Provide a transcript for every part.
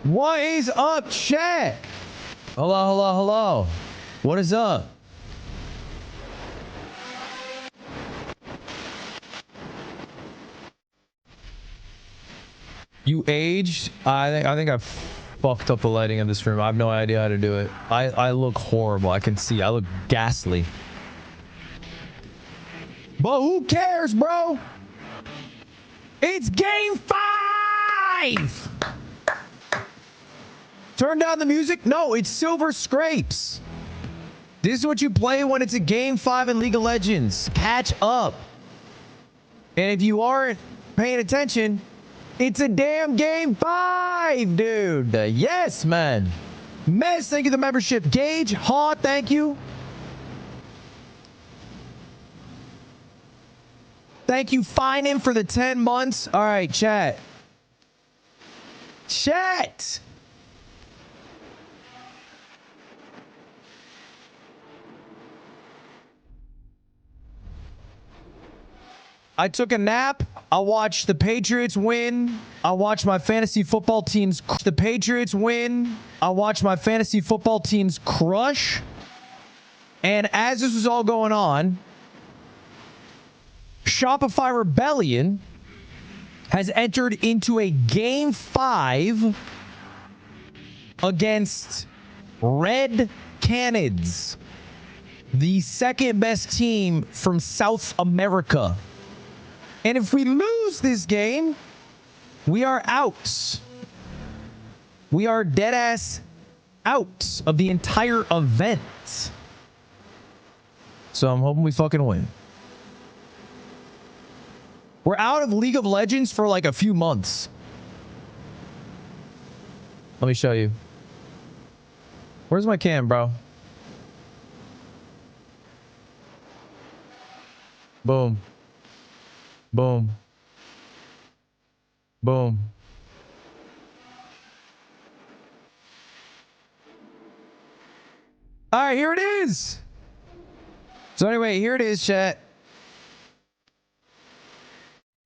What is up, chat? Hello, hello, hello. What is up? You aged? I think I fucked up the lighting in this room. I have no idea how to do it. I look horrible. I can see. I look ghastly. But who cares, bro? It's game 5! Turn down the music? No, it's Silver Scrapes. This is what you play when it's a game 5 in League of Legends. Catch up. And if you aren't paying attention, it's a damn game 5, dude. Yes, man. Mez, thank you for the membership. Gage, Haw, thank you. Thank you, Finan, for the 10 months. All right, chat. Chat. I took a nap. I watched the Patriots win. I watched my fantasy football teams. The Patriots win. I watched my fantasy football teams crush. And as this was all going on, Shopify Rebellion has entered into a game 5 against Red Canids, the second best team from South America. And if we lose this game, we are out. We are dead ass out of the entire event. So I'm hoping we fucking win. We're out of League of Legends for like a few months. Let me show you. Where's my cam, bro? Boom. Boom. Boom. All right, here it is. So anyway, here it is, chat.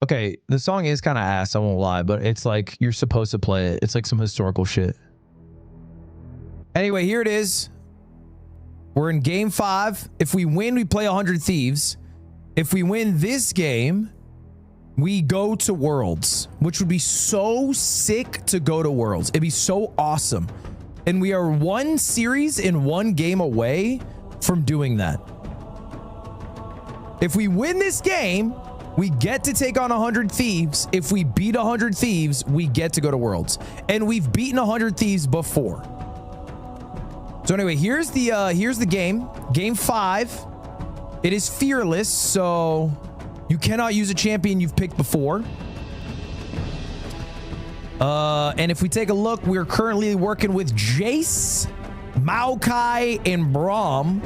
Okay, the song is kind of ass, I won't lie, but it's like you're supposed to play it. It's like some historical shit. Anyway, here it is. We're in game 5. If we win, we play 100 Thieves. If we win this game, we go to Worlds, which would be so sick to go to Worlds. It'd be so awesome. And we are one series in one game away from doing that. If we win this game, we get to take on 100 Thieves. If we beat 100 Thieves, we get to go to Worlds. And we've beaten 100 Thieves before. So anyway, here's the game. Game 5. It is fearless, so you cannot use a champion you've picked before. And if we take a look, we're currently working with Jace, Maokai, and Braum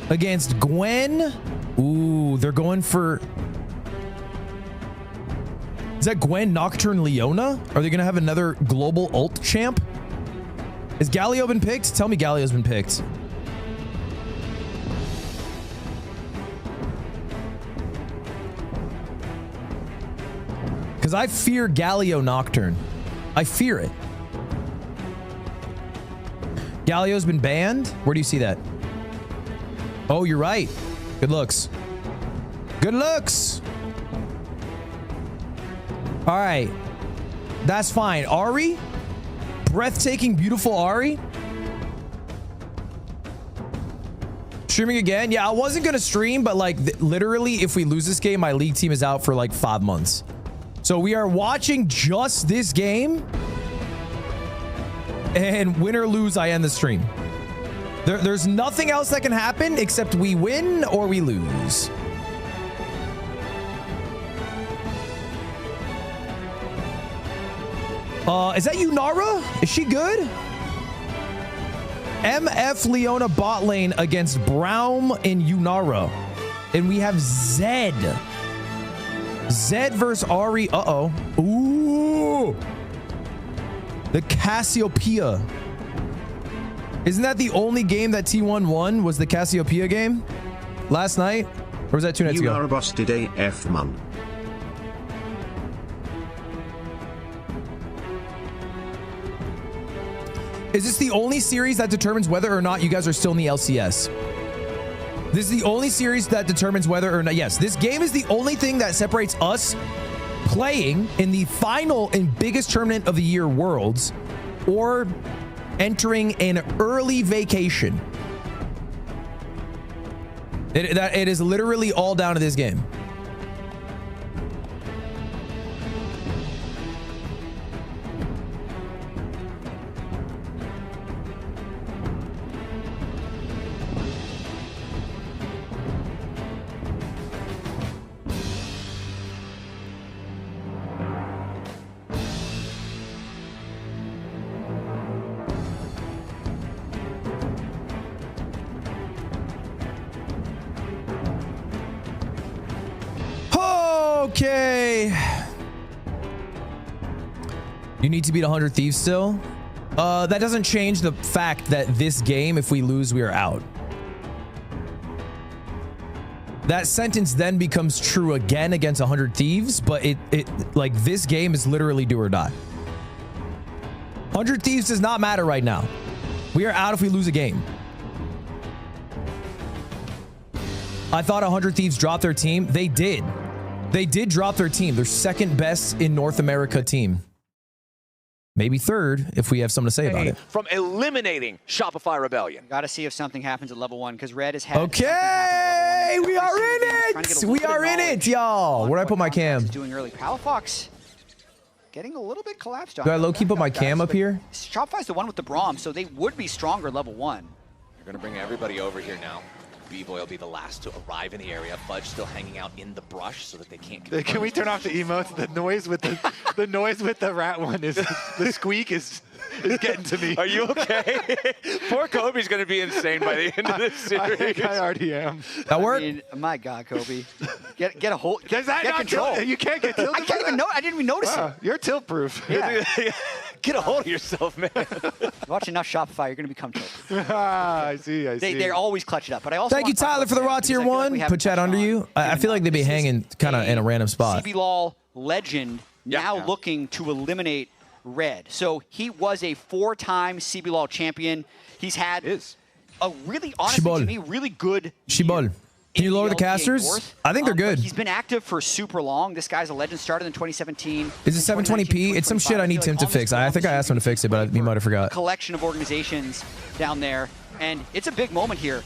against Gwen. Ooh, they're going for... Is that Gwen, Nocturne, Leona? Are they going to have another global ult champ? Has Galio been picked? Tell me Galio's been picked. Because I fear Galio Nocturne. I fear it. Galio's been banned? Where do you see that? Oh, you're right. Good looks. Good looks. All right. That's fine. Ari? Breathtaking, beautiful Ari? Streaming again? Yeah, I wasn't going to stream, but like literally, if we lose this game, my league team is out for like 5 months. So we are watching just this game. And win or lose, I end the stream. There's nothing else that can happen except we win or we lose. Is that Yunara? Is she good? MF Leona bot lane against Braum and Yunara. And we have Zed. Zed versus Ari. Uh-oh. Ooh. The Cassiopeia. Isn't that the only game that T1 won was the Cassiopeia game? Last night? Or was that 2 nights ago? You are a busted AF man. Is this the only series that determines whether or not you guys are still in the LCS? This is the only series that determines whether or not... Yes, this game is the only thing that separates us playing in the final and biggest tournament of the year, Worlds, or entering an early vacation. It is literally all down to this game. Okay. You need to beat 100 Thieves still. That doesn't change the fact that this game, if we lose, we are out. That sentence then becomes true again against 100 Thieves, but it like this game is literally do or die. 100 Thieves does not matter right now. We are out if we lose a game. I thought 100 Thieves dropped their team. They did. They did drop their team. Their second best in North America team. Maybe third if we have something to say about it. From eliminating Shopify Rebellion. Got to see if something happens at level 1 because Red has had. Okay, we are in it. We are in it, y'all. Where'd I put my cam? Doing early. Palafox getting a little bit collapsed on. Do I low key put my cam up here? Shopify's the one with the Braum, so they would be stronger level 1. They're going to bring everybody over here now. B-Boy will be the last to arrive in the area. Fudge still hanging out in the brush so that they can't. Can we turn off the emotes? The noise with the noise with the rat one is the squeak is getting to me. Are you okay? Poor Kobe's going to be insane by the end of this series. I think I already am. That worked? I mean, my God, Kobe, get a hold. Does that get not control. You can't get tilted. I can't even know. I didn't even notice it. You're tilt proof. Yeah. Get a hold of yourself, man. Watch enough Shopify, you're going to become tilted. I see. They're always clutch it up. But I also Thank you, Tyler, for the raw tier 1. Put chat under you. I feel like they'd be hanging kind of in a random spot. CBLOL legend now looking to eliminate Red. So he was a 4-time CBLOL champion. He's had a really, honestly, to me, really good year. Can you lower the casters? I think they're good. He's been active for super long. This guy's a legend. Started in 2017. Is it 720p? It's some shit I need Tim to fix. I think I asked him to fix it, but he might have forgot. Collection of organizations down there, and it's a big moment here.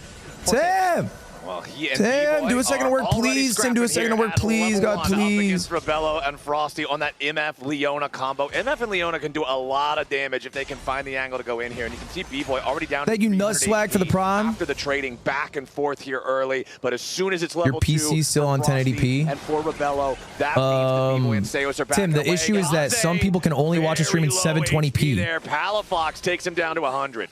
Tim! Well, Tim, do a second of work, please. Tim, do a second of work, please. God, please. Rebello and Frosty on that MF Leona combo. MF and Leona can do a lot of damage if they can find the angle to go in here. And you can see B-Boy already down. Thank you, Nutswag, for the prime. After the trading back and forth here early, but as soon as it's level 2, your PC's still on 1080p. And for Rebello, that means that B-Boy and Seos are back. Tim, the issue is that some people can only watch a stream in 720p. There, Palafox takes him down to 100.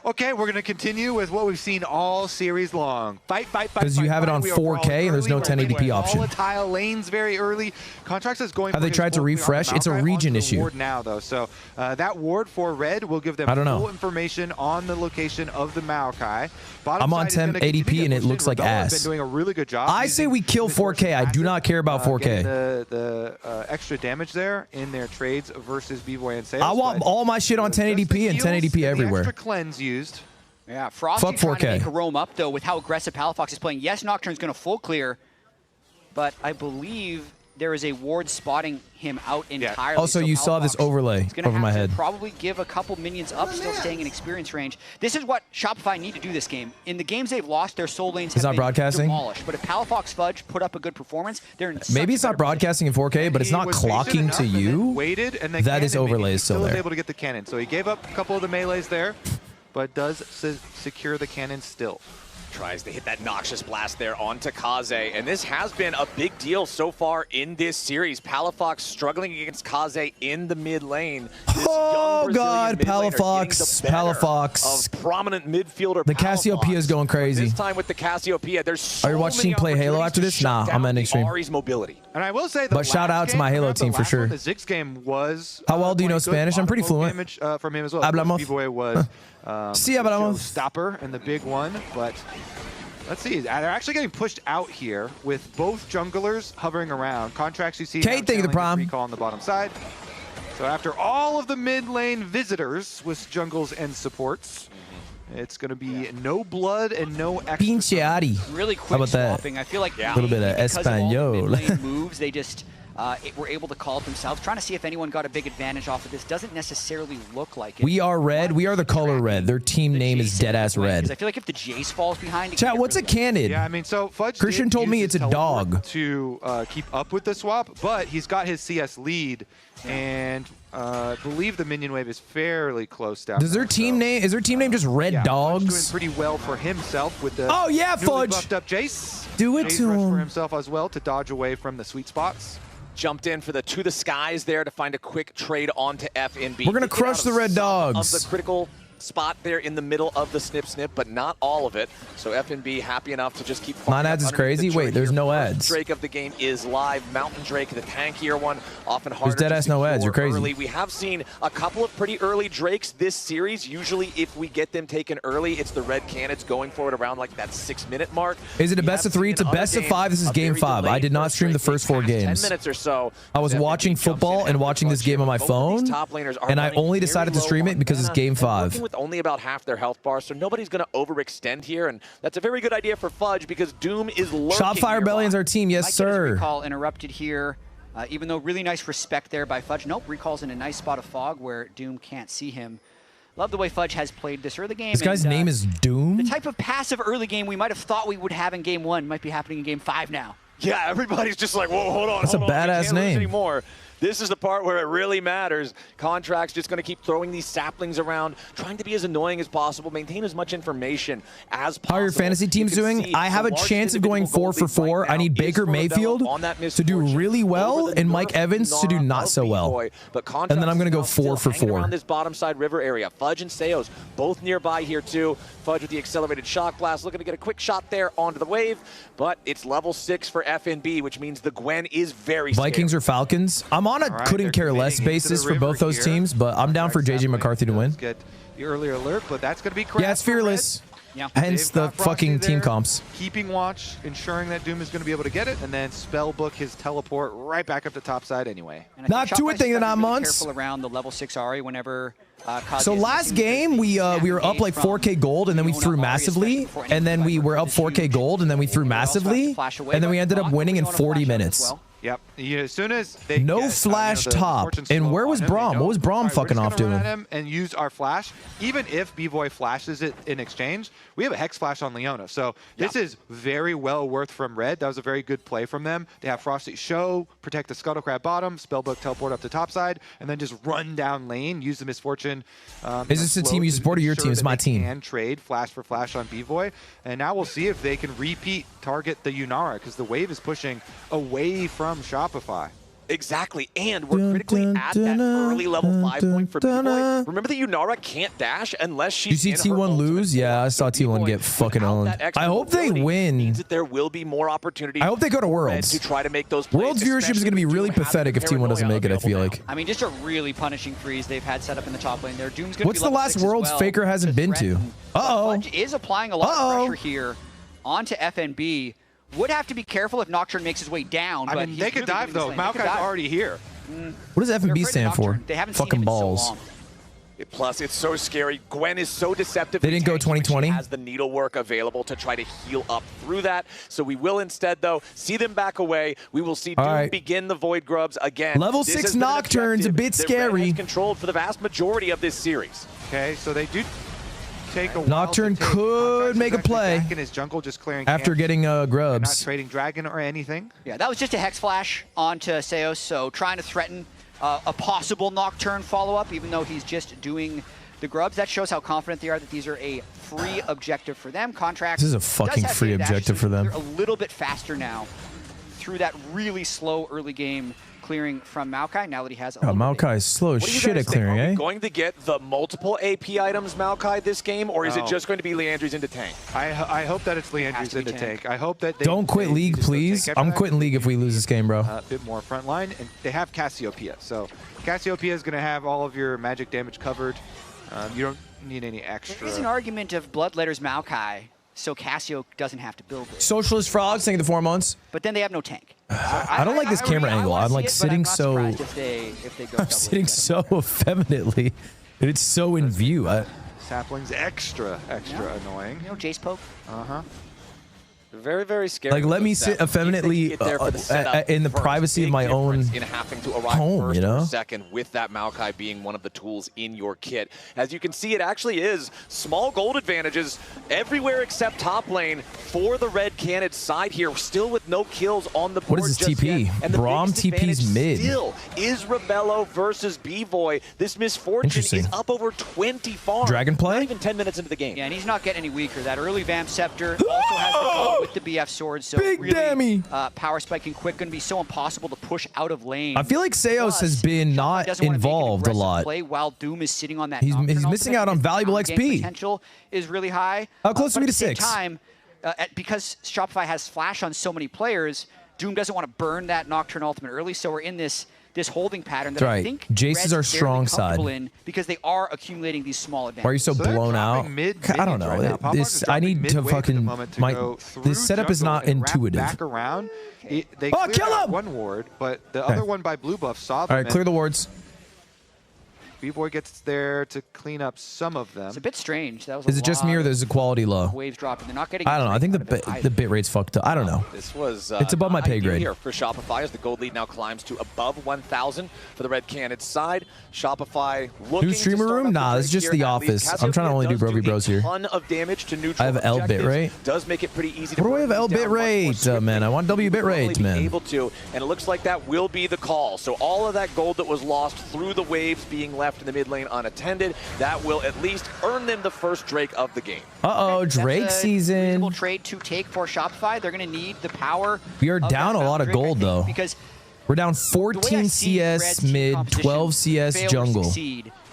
Okay, we're going to continue with what we've seen all series long. Fight. Because you have it on 4K and there's no 1080p option. Volatile lanes very early. Contracts is going. Have they tried to refresh? It's a region issue. Ward now though, so that ward for Red will give them full information on the location of the Maokai. I'm on 1080p and it looks like ass. Been doing a really good job. I say we kill 4K. I do not care about 4K. The extra damage there in their trades versus B-Boy and Seos. I want all my shit on 1080p and 1080p everywhere. Extra cleanse used. Yeah, Frosty Fuck trying 4K. to make a roam up, though, with how aggressive Palafox is playing. Yes, Nocturne's going to full clear, but I believe there is a ward spotting him out entirely. Also, you saw this overlay over my head. Probably give a couple minions up, still staying in experience range. This is what Shopify need to do this game. In the games they've lost, their soul lanes have been demolished. But if Palafox Fudge put up a good performance, they're in maybe it's not broadcasting in 4K, but it's not clocking to you. And then that is overlay still there. He was able to get the cannon, so he gave up a couple of the melees there, but does secure the cannon still. Tries to hit that noxious blast there onto Kaze, and this has been a big deal so far in this series. Palafox struggling against Kaze in the mid lane. Oh God, Palafox. Of prominent midfielder. The Cassiopeia is going crazy. This time with the Cassiopeia, there's so Are you watching play Halo after this? Nah, I'm ending stream. Ari's mobility. And I will say, but shout out to my Halo team for sure. The Ziggs game was. How well do you know Spanish? I'm pretty fluent. Damage from him as well. B-Boy was. Stopper and the big one, but let's see. They're actually getting pushed out here with both junglers hovering around. Contracts you see. Kate, thank you the prime. Recall on the bottom side. So after all of the mid lane visitors with jungles and supports, it's going to be no blood and no extra. Pinche Ari. Really quick How about swapping. that? I feel like A little bit of Espanol. Moves, they just were able to call it themselves. Trying to see if anyone got a big advantage off of this. Doesn't necessarily look like it. We are red. We are the color red. Their team name is Deadass Red. I feel like if the Jace falls behind... Chat, what's a cannon? Yeah, I mean, so Fudge Christian told me it's a dog. To keep up with the swap, but he's got his CS lead, and I believe the minion wave is fairly close down. Does their team name, is their team name just Red Dogs? Fudge doing pretty well for himself with the Fudge buffed up Jace. Do it Jace to him for himself as well to dodge away from the sweet spots. Jumped in for the to the skies there to find a quick trade onto FNB. We're gonna crush the Red Dogs. Of the critical spot there in the middle of the snip, but not all of it. So FNB happy enough to just keep. Mine ads is crazy. Wait, there's no ads. Drake of the game is live. Mountain Drake, the tankier one, often harder. There's dead ass no ads. You're crazy. Early. We have seen a couple of pretty early Drakes this series. Usually, if we get them taken early, it's the red cannons going for it around like that 6-minute mark. Is it a best of 3? It's a best of 5. This is game 5. I did not stream the first 4 games. 10 minutes or so. I was watching football and watching this game on my phone, and I only decided to stream it because it's game 5. With only about half their health bar, so nobody's going to overextend here, and that's a very good idea for Fudge because Doom is lurking. Shopfire Bellion's our team, yes sir. Recall interrupted here, even though really nice respect there by Fudge. Nope, recall's in a nice spot of fog where Doom can't see him. Love the way Fudge has played this early game. This guy's name is Doom? The type of passive early game we might have thought we would have in game 1 might be happening in game 5 now. Yeah, everybody's just like, whoa, hold on. That's a badass name. Anymore. This is the part where it really matters. Contract's just going to keep throwing these saplings around, trying to be as annoying as possible, maintain as much information as possible. How are your fantasy teams doing? I have a chance of going 4 for 4. I need Baker Mayfield to do really well and Mike Evans to do not so well. And then I'm going to go 4 for 4. Around this bottom side river area. Fudge and Seos both nearby here too. Fudge with the accelerated shock blast, looking to get a quick shot there onto the wave, but it's level 6 for FNB, which means the Gwen is very Vikings scary. or Falcons? I'm on a couldn't care less basis for both those teams, but I'm down for JJ McCarthy to win. Get the earlier alert, but that's going to be crap. Yeah, it's fearless. Yeah. Hence the fucking team comps. Keeping watch, ensuring that Doom is going to be able to get it, and then spellbook his teleport right back up the top side anyway. Not to a thing in 9 months. Careful around the level 6 Ari whenever. So last game we were up like 4K gold and then we threw massively, and then we were up 4K gold and then we threw massively, and then we ended up winning in 40 minutes. Yep. As soon as they no flash top. And where was Braum? What was Braum fucking off doing? And use our flash. Even if B-Boy flashes it in exchange, we have a Hex Flash on Leona. So this is very well worth from Red. That was a very good play from them. They have Frosty Show, protect the Scuttle Crab bottom, Spellbook teleport up to top side, and then just run down lane, use the Misfortune. Is this the team you support or your team? It's my team. And trade flash for flash on B-Boy. And now we'll see if they can repeat target the Yunara, because the wave is pushing away from Shopify. Exactly, and we're critically at that early level 5 point for B-Boy. Remember that Yunara can't dash unless she's You see T1 lose? Yeah, I saw T1 get fucking owned. I hope they win. Means that there will be more opportunities. I hope they go to Worlds. To try to make those plays, Worlds viewership is going to be really pathetic if T1 doesn't make it, I feel like. I mean, just a really punishing freeze they've had set up in the top lane there. Doom's going to What's the last Worlds Faker hasn't been to? Uh-oh. Fudge is applying a lot of pressure here onto FNB. Would have to be careful if Nocturne makes his way down. I mean, they could dive though. Maokai's already here. What does FNB stand for? They haven't fucking seen balls. So Plus, it's so scary. Gwen is so deceptive. They didn't go 2020. She has the needlework available to try to heal up through that. So we will instead, though, see them back away. We will see Doom begin the Void Grubs again. Level 6 Nocturne's a bit scary. Controlled for the vast majority of this series. Okay, so they do take a while. Nocturne could make a play in his jungle, just clearing after getting grubs. Not trading dragon or anything. Yeah, that was just a Hex Flash onto Seos, so trying to threaten a possible Nocturne follow-up, even though he's just doing the grubs. That shows how confident they are that these are a free objective for them. Contract. This is a fucking free objective for them. They're a little bit faster now through that really slow early game clearing from Maokai. Now that he has. Maokai is slow as shit at clearing, eh? Are we going to get the multiple AP items, Maokai, this game, or is it just going to be Leandry's into tank? I hope that it's Leandry's into tank. I hope that they don't quit League, please. I'm quitting League if we lose this game, bro. A bit more front line, and they have Cassiopeia. So Cassiopeia is going to have all of your magic damage covered. You don't need any extra. There is an argument of Bloodletter's Maokai so Cassio doesn't have to build it. Socialist Frogs, thank you the 4 months. But then they have no tank. I don't like this camera angle. I'm like sitting so... If they go I'm sitting so effeminately. And it's so in view. Sapling's extra annoying. You know, Jace poke. Very, very scary. Like, let me sit effeminately in the privacy of my own in having to arrive home, first you know? or second with that Maokai being one of the tools in your kit. As you can see, it actually is small gold advantages everywhere except top lane for the Red Canids side here, still with no kills on the board. What is this just TP? yet. And the Braum biggest TP's advantage mid. Still is Rebello versus B-Boy. This Misfortune is up over 20 farm. Dragon play? Not even 10 minutes into the game. Yeah, and he's not getting any weaker. That early Vamp Scepter also has the gold with the BF sword, so Big really, dammy. Power spiking quick going to be so impossible to push out of lane. I feel like Seos has been not involved a lot. Play while Doom is sitting on that. He's missing out on valuable XP. Potential is really high. How close are we to 6? At the same time, because Shopify has flash on so many players, Doom doesn't want to burn that Nocturne ultimate early, so we're in this holding pattern that I think Jace is our strong side in because they are accumulating these small advantages. Why are you so blown out? I don't know. Right I need to fucking this setup is not intuitive. Back around. They cleared out one ward, but the other one by blue buff saw them. All right, clear the wards. B-Boy gets there to clean up some of them. It's a bit strange. That was Is it just me or there's a quality low? Waves dropping. They're not getting. I don't know. I think the bit rate's fucked up. I don't know. This was it's above my pay grade here for Shopify as the gold lead now climbs to above 1,000 for the Red Canids side. Shopify looking New streamer room? Nah, it's just the office. I'm trying to only do Brovy Bros here. Ton of damage to neutral. I have L bit rate. Does make it pretty easy to. What do I have L bit rate, man? I want W bit rate, man. Able to, and it looks like that will be the call. So all of that gold that was lost through the waves being left in the mid lane unattended, that will at least earn them the first Drake of the game. Uh-oh, Drake season. Reasonable trade to take for Shopify. They're going to need the power. We are down a lot of gold, though. Because we're down 14 CS mid, 12 CS jungle.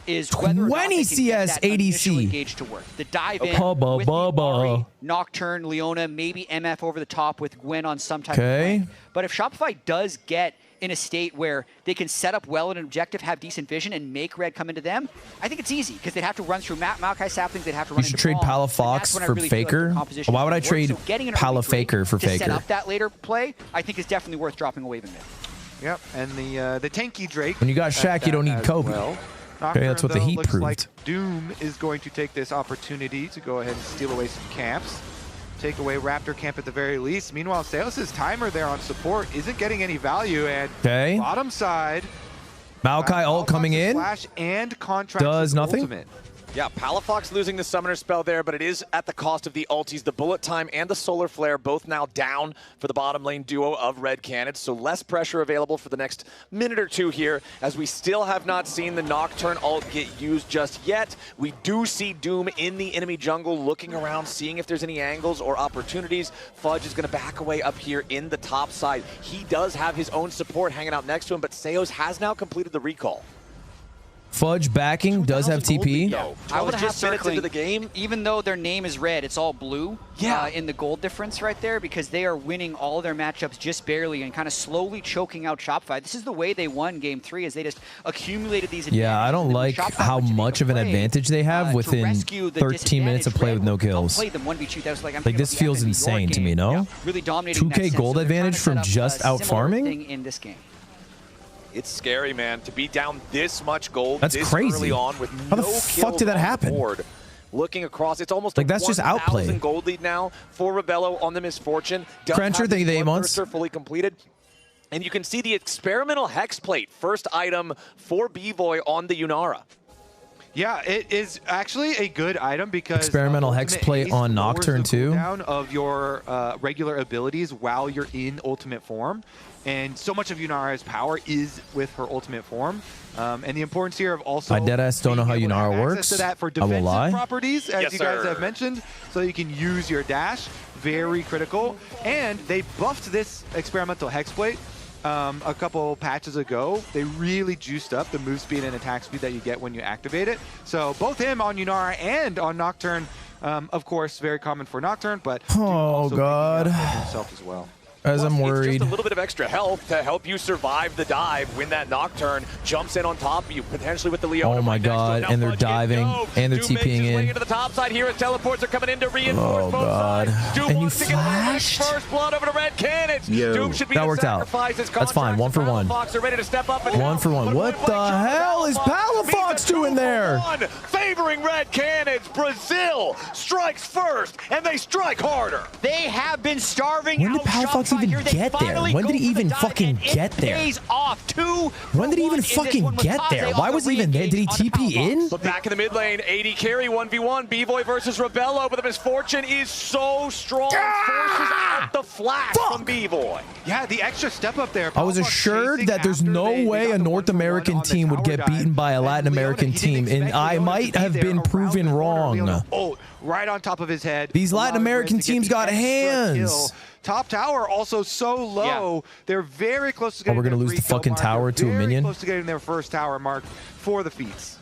Is 20 CS ADC. Engage to work. The dive in with the Ari, Nocturne, Leona, maybe MF over the top with Gwen on some type of play. But if Shopify does get in a state where they can set up well in an objective, have decent vision, and make red come into them, I think it's easy because they'd have to run through Maokai saplings. They'd have to run. You should trade Palafox for Faker. Why would I trade Palafaker for Faker? To set up that later play, I think is definitely worth dropping a wave in mid. Yep, and the tanky Drake. When you got Shaq, you don't need Kobe. Well. Okay, that's what the Heat proved. Like Doom is going to take this opportunity to go ahead and steal away some camps. Take away Raptor camp at the very least. Meanwhile, Salos' timer there on support isn't getting any value, and bottom side, Maokai ult coming in. Flash and contract does nothing. Ultimate. Yeah, Palafox losing the summoner spell there, but it is at the cost of the ultis. The bullet time and the solar flare both now down for the bottom lane duo of Red Canids, so less pressure available for the next minute or two here, as we still have not seen the Nocturne ult get used just yet. We do see Doom in the enemy jungle looking around, seeing if there's any angles or opportunities. Fudge is going to back away up here in the top side. He does have his own support hanging out next to him, but Seos has now completed the recall. Fudge backing does have TP. I would have minutes into the game. Even though their name is red, it's all blue in the gold difference right there because they are winning all their matchups just barely and kind of slowly choking out Shopify. This is the way they won Game 3 is they just accumulated these advantages. Yeah, I don't like how much of an advantage they have within 13 minutes of play with no kills. Like this feels insane to me, no? Really dominating 2K gold advantage from just out farming? In this game. It's scary, man, to be down this much gold. That's this crazy. Early on with How the no fuck did that happen? Board. Looking across, it's almost like that's just outplay. Gold lead now for Rebello on the Misfortune. Cruncher, thank you the 8 months. Fully completed. And you can see the experimental hex plate, first item for B-Boy on the Yunara. Yeah, it is actually a good item because experimental hex plate on Nocturne too. Down of your regular abilities while you're in ultimate form, and so much of Yunara's power is with her ultimate form. And the importance here of also I deadass don't know how Yunara works. To that for defensive properties, as you guys have mentioned, so you can use your dash. Very critical. And they buffed this experimental hex plate a couple patches ago. They really juiced up the move speed and attack speed that you get when you activate it. So both him on Yunara and on Nocturne, of course, very common for Nocturne, but oh god, himself as well. As I'm It's worried. just a little bit of extra health to help you survive the dive when that Nocturne jumps in on top of you, potentially with the Leona. Oh my god, and they're diving, and they're TPing in. Into the top side here as teleports are coming in to reinforce Oh both god. sides. Doom And you wants to get flashed? first blood over to Red Cannons. Doom should be That the worked out. sacrifice as That's fine, 1 for 1. Palafox are ready to step up and 1 for 1. What the hell is Palafox doing there? Favoring Red Cannons, Brazil strikes first, and they strike harder. They have been starving. When did Palafox even get there? When did he even fucking get there? When did he even fucking get there? Why was he even there? Did he TP in? But back in the mid lane, AD carry 1v1, B-Boy versus Rebello, but the misfortune is so strong. Forces out the flash from B-Boy. Yeah, the extra step up there. I was assured that there's no way a North American team would get beaten by a Latin American team, and I might have been proven wrong. Oh, right on top of his head. These Latin American teams got hands. Top tower also so low. They're very close to getting we're gonna lose the fucking tower to a minion? Close to getting their first tower mark for the feats.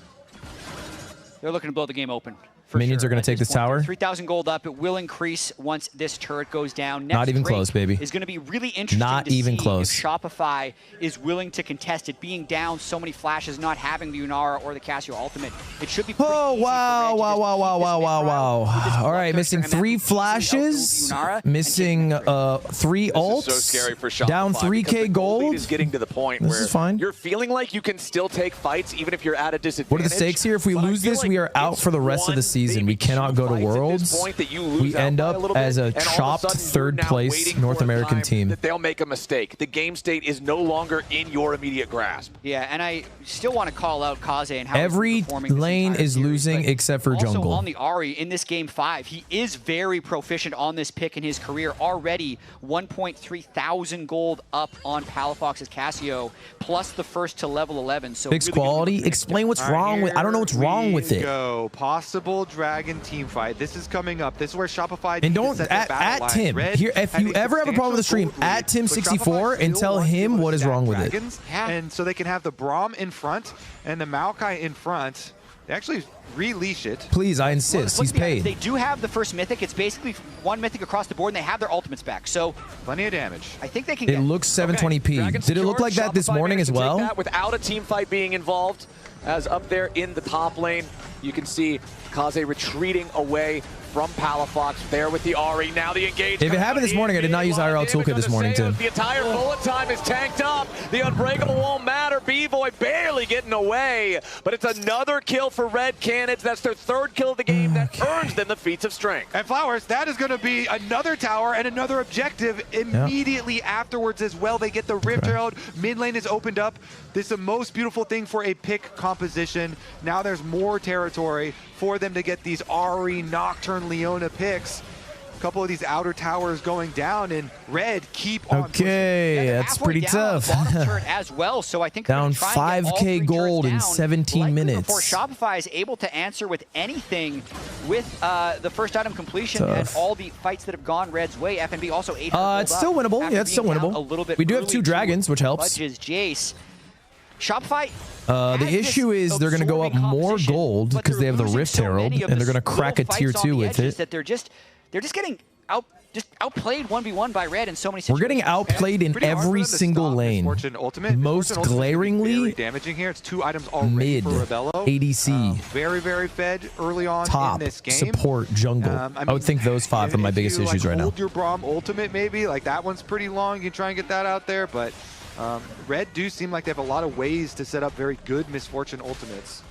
They're looking to blow the game open. Minions are going to take this tower. 3,000 gold up. It will increase once this turret goes down. Next Not even close, baby. Is going to be really interesting Not to even see close. if Shopify is willing to contest it. Being down so many flashes, not having the Unara or the Casio ultimate, it should be pretty easy wow, for Red to wow, just wow, keep wow, this wow, mid-round with this wow. All right, blood missing thirst, and 3 then flashes, Unara and missing 3 ults, This is so scary for Shopify down 3k because the lead gold. is getting to the point This where is fine. you're feeling like you can still take fights even if you're at a disadvantage. What are the stakes here? If we But I lose feel this, like we are out it's for the rest of the one, season. maybe We cannot go to two fights at this Worlds. point that you lose We out end by up a little as bit, a and all of chopped sudden you're 3rd now place waiting North for a American time team. that they'll make a mistake. The game state is no longer in your immediate grasp. Yeah, and I still want to call out Kaze and how Every he's performing this lane entire is series, losing but except for also jungle. on the Ahri in this game 5, he is very proficient on this pick in his career. Already 1.3 thousand gold up on Palafox's Casio, plus the first to level 11. So Fixed really quality. Explain what's wrong with. I don't know what's wrong with it. Go possible dragon team fight. This is coming up. This is where Shopify And don't at Tim here. If you ever have a problem with the stream, at Tim64 and tell him what is wrong with it. And so they can have the Braum in front and the Maokai in front. They actually releash it. Please, I insist. He's paid. They do have the first mythic. It's basically 1 mythic across the board, and they have their ultimates back. So plenty of damage. I think they can. It looks 720p. Did it look like that this morning as well? That without a team fight being involved, as up there in the top lane, you can see Kaze retreating away from Palafox there with the Ahri. Now the engage. If it happened this morning, I did not use IRL toolkit this morning, Tim. The entire bullet time is tanked up. The unbreakable won't matter. B-Boy barely getting away, but it's another kill for Red Cannons. That's their 3rd kill of the game that earns them the feats of strength. And Flowers, that is going to be another tower and another objective immediately afterwards as well. They get the Rift Herald. Mid lane is opened up. This is the most beautiful thing for a pick composition. Now there's more territory for them to get these Ahri, Nocturne, Leona picks. A couple of these outer towers going down, and Red keep on pushing. That's pretty tough. As well, so I think down 5k gold in 17 minutes. Before Shopify is able to answer with anything with the first item completion and all the fights that have gone Red's way. FNB also 800 it's still winnable. Yeah, it's still winnable. A little bit we do have 2 dragons, which helps. Jace. Shopify. The issue is they're going to go up more gold because they have the Rift Herald, and they're going to crack a tier 2 with it. That they're just getting outplayed 1v1 by Red in so many situations. We're getting outplayed in every single lane. Most glaringly, damaging here. It's 2 items already mid for Rebello. ADC. Very, very fed early on Top in this game. support jungle. I would think those 5 are my biggest issues right now. Hold your Braum ultimate maybe, like that one's pretty long. You can try and get that out there, but Red do seem like they have a lot of ways to set up very good Misfortune ultimates.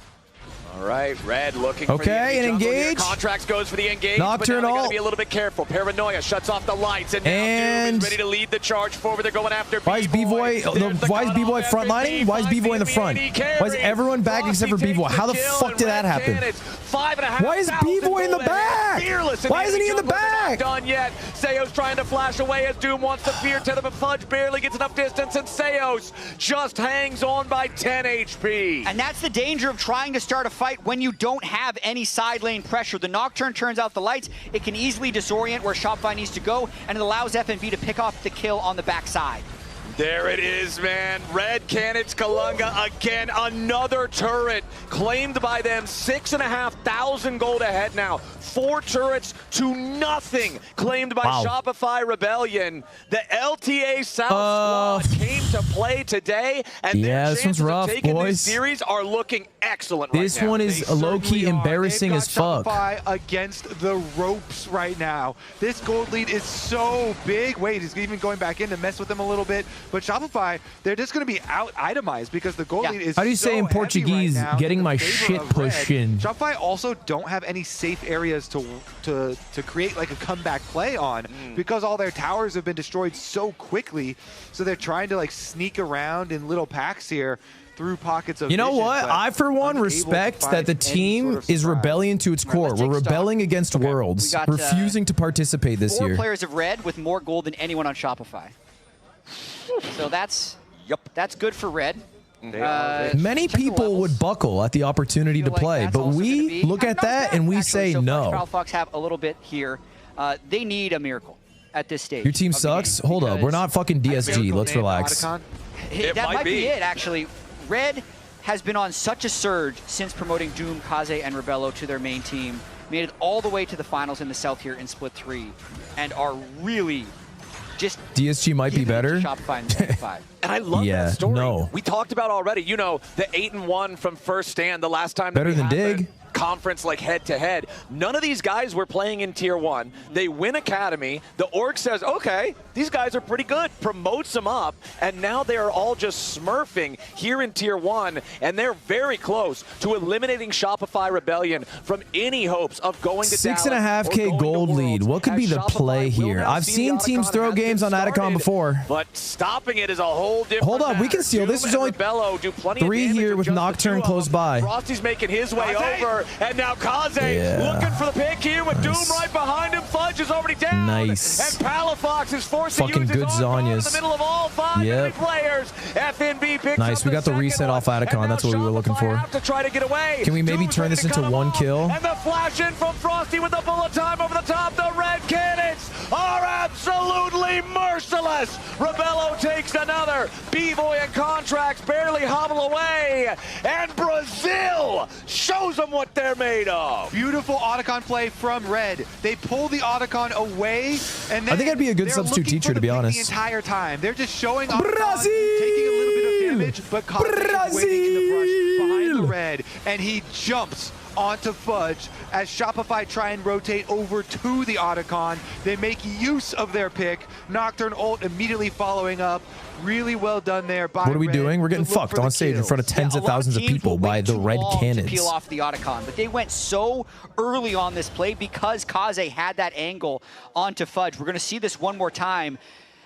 All right, Red looking for the and engage. Contracts goes for the engage, Nocturne but now they gotta be a little bit careful. Paranoia shuts off the lights, and now Doom is ready to lead the charge forward. They're going after Why is B-Boy frontlining? Why is B-Boy in the front? Why is everyone back except for B-Boy? How the fuck did that happen? Why is B-Boy in the back? Why isn't he in the back? Done yet. Seos trying to flash away as Doom wants to fear tether, but Fudge barely gets enough distance, and Seos just hangs on by 10 HP. And that's the danger of trying to start a fight when you don't have any side lane pressure. The Nocturne turns out the lights. It can easily disorient where Shopify needs to go, and it allows FNB to pick off the kill on the backside. There it is, man. Red Cannons Kalunga again. Another turret claimed by them. 6,500 gold ahead now. 4 turrets to nothing claimed by Shopify Rebellion. The LTA South squad came to play today, and their chances of taking this series are looking excellent right now. This one is low-key embarrassing as fuck. Shopify against the ropes right now. This gold lead is so big. Wait, he's even going back in to mess with them a little bit. But Shopify, they're just going to be out-itemized because the gold lead is How do you say in Portuguese, getting my shit pushed in? Shopify also don't have any safe areas to create like a comeback play on because all their towers have been destroyed so quickly. So they're trying to like sneak around in little packs here through pockets of You know what? I, for one, respect that the team is rebellion to its core. We're rebelling against Worlds, refusing to participate this year. 4 players of Red with more gold than anyone on Shopify. So that's good for Red. Many people would buckle at the opportunity to play, but we look at that and we say no. Fox have a little bit here. They need a miracle at this stage. Your team sucks? Hold up. We're not fucking DSG. Let's relax. That might be it, actually. Red has been on such a surge since promoting Doom, Kaze, and Rebello to their main team. Made it all the way to the finals in the South here in Split 3, and are really just DSG might be better. Shopify and Shopify. And I love that story. We talked about already, you know, the 8-1 from first stand the last time. Better than Dig. Conference like head-to-head. None of these guys were playing in Tier 1. They win Academy. The org says, okay, these guys are pretty good, promotes them up, and now they are all just smurfing here in Tier 1, and they're very close to eliminating Shopify Rebellion from any hopes of going to 6.5K gold lead. What could be the play here? I've seen teams throw games on Atacon before. But stopping it is a whole different Hold up, we can steal this. There's only 3 here with Nocturne close by. Frosty's making his way over. And now Kaze looking for the pick here with Doom right behind him. Fudge is already down. Nice. And Palafox is forced to use his own in the middle of all 5 enemy players. FNB picks nice. We got the reset off Atacon. That's what we were looking for. To try to get away. Can we maybe turn this into 1 kill? And the flash in from Frosty with the bullet time over the top. The Red Cannons are absolutely merciless. Rebello takes another. B-Boy and Contracts barely hobble away. And Brazil shows them what they're made of. Beautiful Otacon play from Red. They pull the Otacon away, and then I think I'd be a good substitute teacher, to be honest. The entire time, they're just showing Otacon taking a little bit of damage, but Kaze is waiting in the brush behind the Red, and he jumps onto Fudge as Shopify try and rotate over to the Otacon. They make use of their pick. Nocturne ult immediately following up. Really well done there by What are we Red doing? We're getting fucked on stage in front of tens of thousands of people by the Red Cannons. To peel off the Otacon, but they went so early on this play because Kaze had that angle onto Fudge. We're going to see this one more time.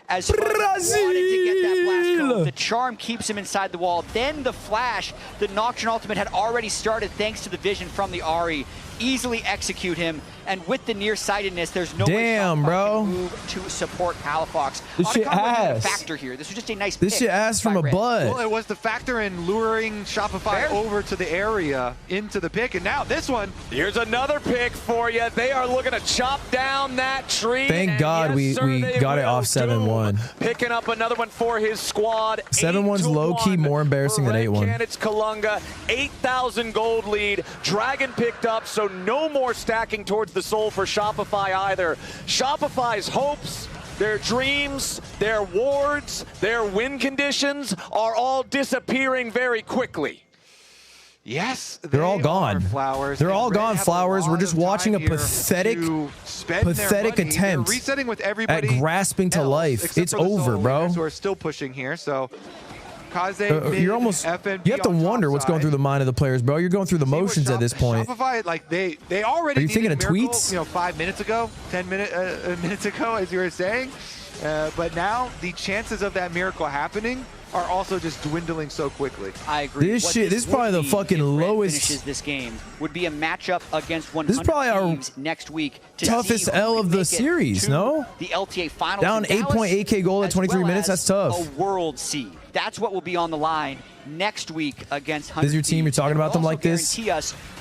As Fudge wanted to get that blast code, the charm keeps him inside the wall. Then the flash, the Nocturne ultimate had already started thanks to the vision from the Ahri. Easily execute him, and with the nearsightedness, there's no way Shopify can move to support Palafox. This shit ass. A factor here. This was just a nice This shit ass from a butt. Well, it was the factor in luring Shopify over to the area into the pick, and now this one. Here's another pick for you. They are looking to chop down that tree. Thank God we got it off 7-1. Picking up another one for his squad. 7-1's low-key more embarrassing than 8-1. Cannons Kalunga, 8,000 gold lead. Dragon picked up, so no more stacking towards the soul for Shopify either. Shopify's hopes, their dreams, their wards, their win conditions are all disappearing very quickly. Yes, they're all gone. Flowers. They're all gone, Flowers. We're just watching a pathetic attempt resetting with everybody at grasping to life. It's over, bro. Who are still pushing here, so Kaze, you're almost. You have to wonder what's going through the mind of the players, bro. You're going through the motions at this point. Shopify, like they already. Are you thinking of Miracle, tweets? You know, 5 minutes ago, 10 minutes ago, as you were saying. But now the chances of that miracle happening are also just dwindling so quickly. I agree. This is probably the fucking lowest. Finishes this game would be a matchup against 100 this is probably teams next week. Toughest L of the series, no? The LTA finals. Down 8.8K gold at 23 minutes. That's tough. A world seed. That's what will be on the line next week against 100 This is your team? You're talking about them like this? Yeah,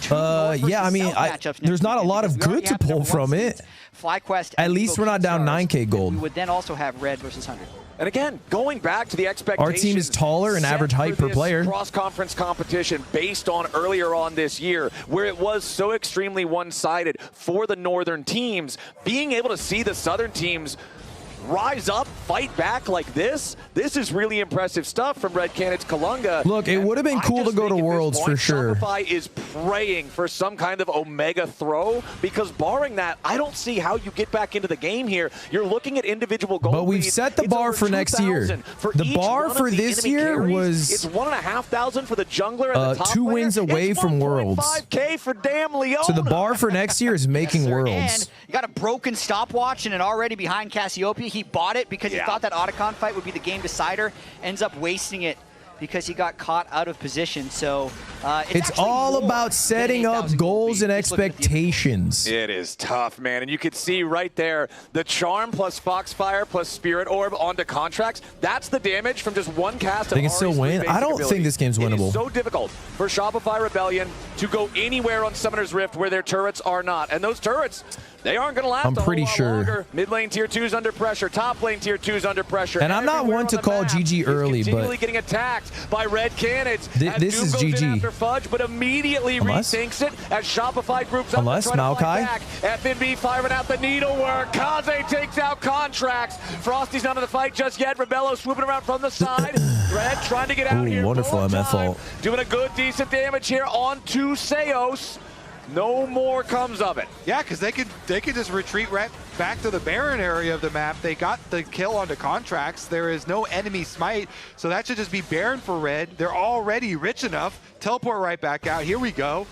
I mean, there's not a lot of good to pull from it. FlyQuest. At least we're not down 9K gold. We would then also have Red versus 100. And again, going back to the expectations. Our team is taller and average height per player. Cross-conference competition based on earlier on this year, where it was so extremely one-sided for the northern teams, being able to see the southern teams rise up, fight back like this is really impressive stuff from Red Canids Kalunga. Look, it would have been cool to go to Worlds for sure. Shopify is praying for some kind of Omega throw, because barring that, I don't see how you get back into the game here. You're looking at individual goal. But we've set the bar for next year. The bar for this year was it's 1,500 for the jungler and the top 2 wins away from Worlds. 5K for damn Leona. So the bar for next year is making Worlds. And you got a broken stopwatch and already behind Cassiopeia. He bought it because he thought that Otacon fight would be the game decider. Ends up wasting it because he got caught out of position. So it's all about setting up goals and expectations. It is tough, man. And you could see right there the Charm plus Foxfire plus Spirit Orb onto contracts. That's the damage from just one cast. They can still win. I don't think this game's winnable. It is so difficult for Shopify Rebellion to go anywhere on Summoner's Rift where their turrets are not. And those turrets, they aren't going to last. I'm pretty sure. Longer. Mid lane tier 2's under pressure. Top lane tier 2's under pressure. And I'm not one to call GG early, but getting attacked by Red Canids. This is GG. After Fudge, but immediately rethinks it as Shopify groups up. Unless Maokai. FNB firing out the needlework. Kaze takes out contracts. Frosty's not in the fight just yet. Rebello swooping around from the side. Red trying to get out here. Wonderful MF ult. Doing a good, decent damage here on to Seos. No more comes of it. Yeah, because they could just retreat right back to the Baron area of the map. They got the kill onto contracts. There is no enemy smite, so that should just be Baron for Red. They're already rich enough. Teleport right back out. Here we go.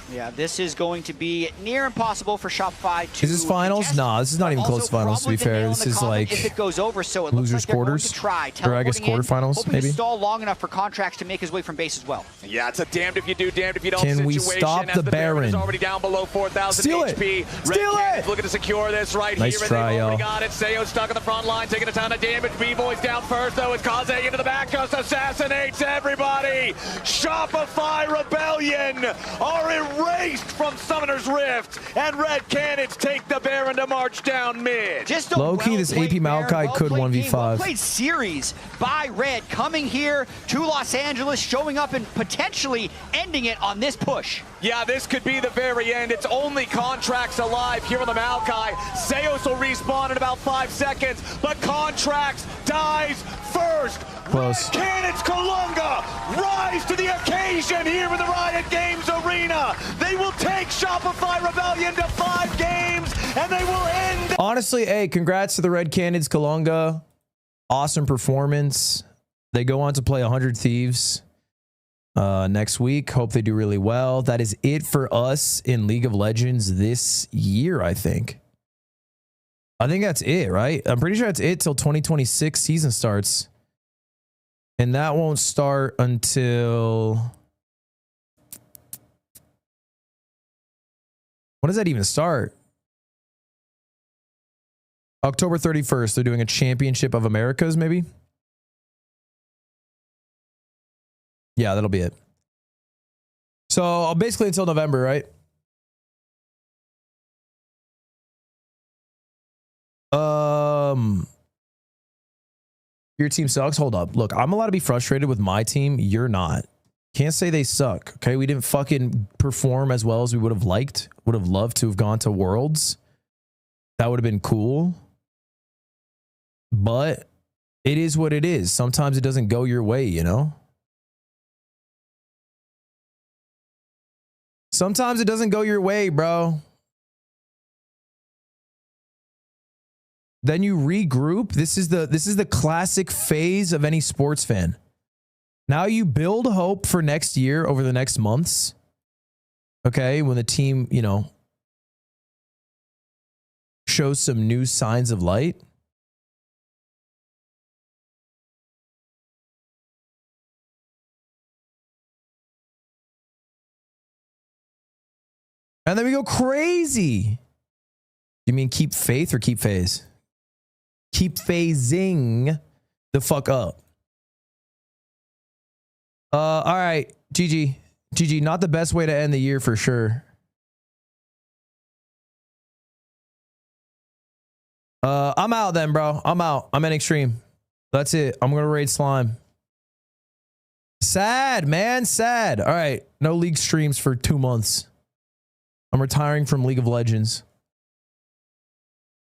Yeah, this is going to be near impossible for Shopify to. Is this finals? Nah, this is not even close to finals, to be fair. This is like if it goes over, so it losers looks like quarters. Try, or I guess quarterfinals, maybe. To stall long enough for contracts to make his way from base as well. Yeah, it's a damned if you do, damned if you don't Can situation. we stop the Baron? Is already down below 4,000 Steal HP. it! Steal it! Looking to secure this right nice here. Try, already got it. Sayo stuck on the front line, taking a ton of damage. B-Boy's down first, though. It's Kaze into the back, just assassinates everybody. Shopify Rebellion are erased from Summoner's Rift, and Red Canids take the Baron to march down mid. Just a low-key, this AP Maokai could 1v5. Well-played series by Red, coming here to Los Angeles, showing up and potentially ending it on this push. Yeah, this could be the very end. It's only contracts alive here on the Maokai. Seos will respawn in about 5 seconds, but contracts dies first. Close. Canids Kalunga rise to the occasion here in the Riot Games Arena. They will take Shopify Rebellion to 5 games, and they will end. Honestly, hey, congrats to the Red Canids Kalunga. Awesome performance. They go on to play 100 Thieves next week. Hope they do really well. That is it for us in League of Legends this year, I think. I think that's it, right? I'm pretty sure that's it till 2026 season starts. And that won't start until... when does that even start? October 31st. They're doing a Championship of Americas, maybe? Yeah, that'll be it. So basically until November, right? Your team sucks. Hold up. Look, I'm allowed to be frustrated with my team. You're not. Can't say they suck. Okay, we didn't fucking perform as well as we would have liked. Would have loved to have gone to Worlds. That would have been cool. But it is what it is. Sometimes it doesn't go your way, you know? Sometimes it doesn't go your way, bro. Then you regroup. This is the classic phase of any sports fan. Now you build hope for next year over the next months. Okay, when the team, you know, shows some new signs of light. And then we go crazy. You mean keep faith or keep phase? Keep phasing the fuck up. All right, GG. GG, not the best way to end the year for sure. I'm out then, bro. I'm out. I'm in extreme. That's it. I'm gonna raid slime. Sad, man. Sad. All right. No league streams for 2 months. I'm retiring from League of Legends.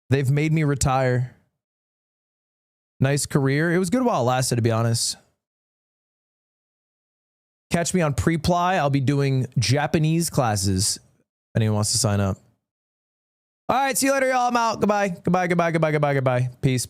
They've made me retire. Nice career. It was good while it lasted, to be honest. Catch me on Preply. I'll be doing Japanese classes. If anyone wants to sign up. All right. See you later, y'all. I'm out. Goodbye. Goodbye. Goodbye. Goodbye. Goodbye. Goodbye. Peace.